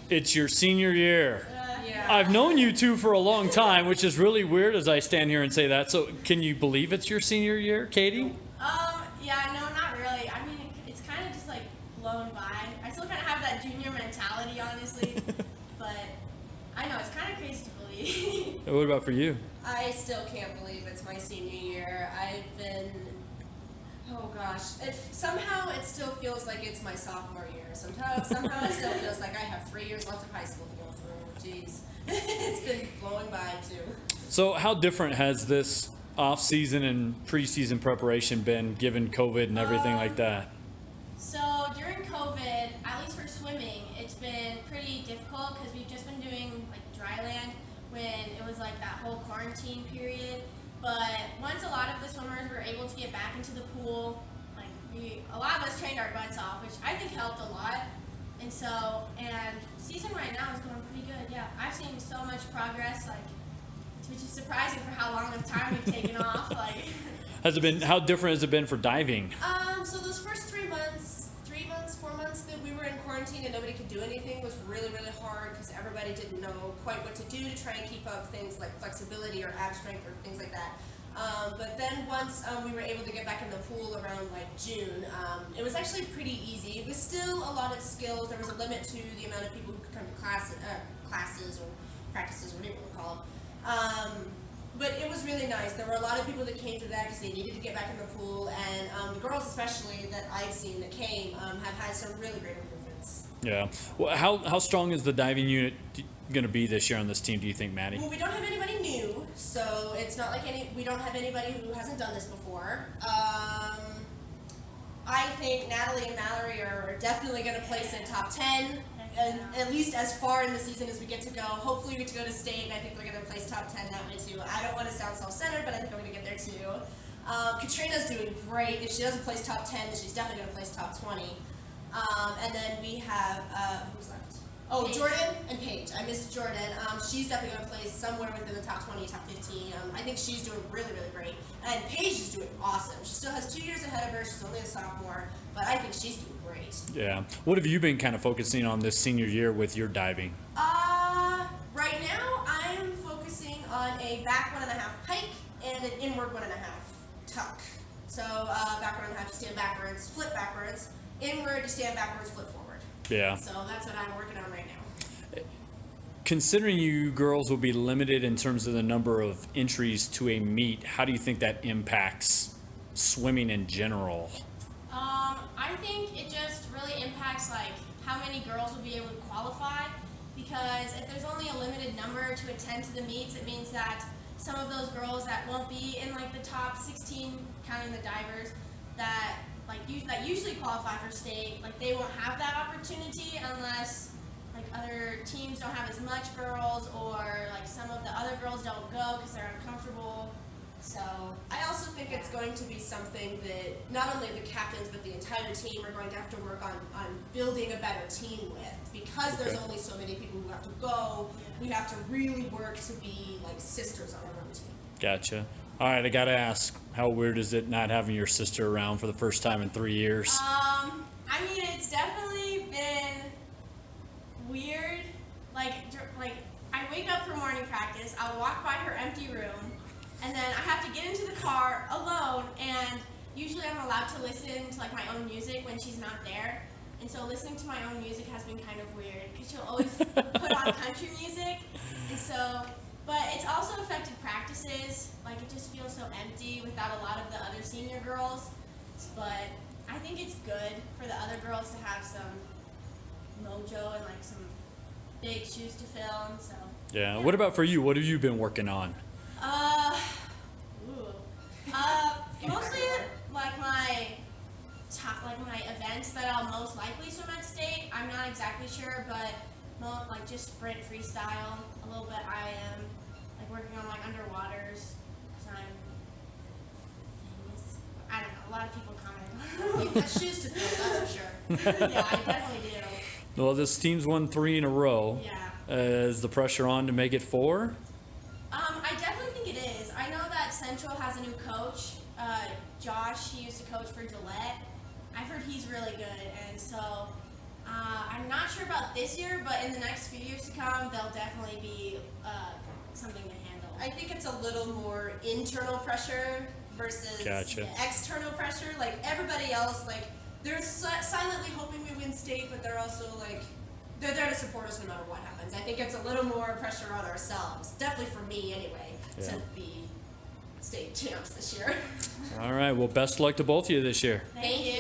It's your senior year. Yeah. I've known you two for a long time, which is really weird as I stand here and say that. So can you believe it's your senior year, Katie? Yeah, no, not really. I mean, it's kind of just like blown by. I still kind of have that junior mentality, honestly. But I know, it's kind of crazy to believe. What about for you? I still can't believe it's my senior year. I've been, oh gosh, somehow it still feels like it's my sophomore year. Somehow it still feels like I have 3 years left of high school to go through. Jeez, it's been blowing by too. So how different has this off-season and preseason preparation been given COVID and everything like that? So during COVID, at least for swimming, it's been pretty difficult because we've just been doing like dry land when it was like that whole quarantine period. But once a lot of the swimmers were able to get back into the pool, like a lot of us trained our butts off, which I think helped a lot. And season right now is going pretty good. Yeah, I've seen so much progress, which is surprising for how long of time we've taken off. How different has it been for diving? So those first 3 months, 4 months that we were in quarantine and nobody could do anything was really, really hard because everybody didn't know quite what to do to try and keep up things like flexibility or ab strength or things like that. But then once we were able to get back in the pool around like June, it was actually pretty easy. It was still a lot of skills. There was a limit to the amount of people who could come to classes or practices, whatever you want to call them. But it was really nice. There were a lot of people that came to that because they needed to get back in the pool, and the girls especially that I've seen that came have had some really great improvements. Yeah. Well, how strong is the diving unit going to be this year on this team, do you think, Maddie? Well, we don't have anybody new, so it's not like we don't have anybody who hasn't done this before. I think Natalie and Mallory are definitely going to place in top 10, and at least as far in the season as we get to go. Hopefully we get to go to state, and I think we're going to place top 10 that way too. I don't want to sound self-centered, but I think I'm going to get there too. Katrina's doing great. If she doesn't place top 10, then she's definitely going to place top 20. And then we have, who's left? Oh, Paige. Jordan and Paige. I missed Jordan. She's definitely going to place somewhere within the top 20, top 15. I think she's doing really, really great. And Paige is doing awesome. She still has 2 years ahead of her. She's only a sophomore, but I think she's doing great. Yeah. What have you been kind of focusing on this senior year with your diving? Right now, I'm focusing on a back 1.5 pike and an inward 1.5 tuck. So back 1.5, you stand backwards, flip backwards. Inward, you stand backwards, flip forward. Yeah. So that's what I'm working on right now. Considering you girls will be limited in terms of the number of entries to a meet, how do you think that impacts swimming in general? I think it just really impacts like how many girls will be able to qualify, because if there's only a limited number to attend to the meets, it means that some of those girls that won't be in like the top 16, counting the divers, that usually qualify for state, like they won't have that opportunity unless like other teams don't have as much girls, or like some of the other girls don't go because they're uncomfortable. So I also think it's going to be something that not only the captains but the entire team are going to have to work on building a better team with, because there's only so many people who have to go. We have to really work to be like sisters on our own team. Gotcha. All right, I got to ask, how weird is it not having your sister around for the first time in 3 years? I mean, it's definitely been weird. Like I wake up for morning practice, I'll walk by her empty room, and then I have to get into the car alone, and usually I'm allowed to listen to like my own music when she's not there. And so listening to my own music has been kind of weird because she'll always put on country music. And so, but it's also affected practices. Like it just feels so empty without a lot of the other senior girls. But I think it's good for the other girls to have some mojo and like some big shoes to fill. And so. Yeah. What about for you? What have you been working on? Mostly like my events that I'll most likely swim at state. I'm not exactly sure, but like just sprint freestyle a little bit. I am like working on like underwaters because I'm famous. I don't know. A lot of people comment. You've got shoes to fill, that's for sure. Yeah, I definitely do. Well, this team's won 3 in a row. Yeah. Is the pressure on to make it 4? I definitely think it is. I know that Central has a new coach. Josh, he used to coach for Gillette. I've heard he's really good, and so I'm not sure about this year, but in the next few years to come, there'll definitely be something to handle. I think it's a little more internal pressure versus Gotcha. external pressure. Like everybody else, like they're silently hoping we win state, but they're also like they're there to support us no matter what happens. I think it's a little more pressure on ourselves, definitely for me anyway, Yeah. to be state champs this year. All right. Well, best luck to both of you this year. Thank you.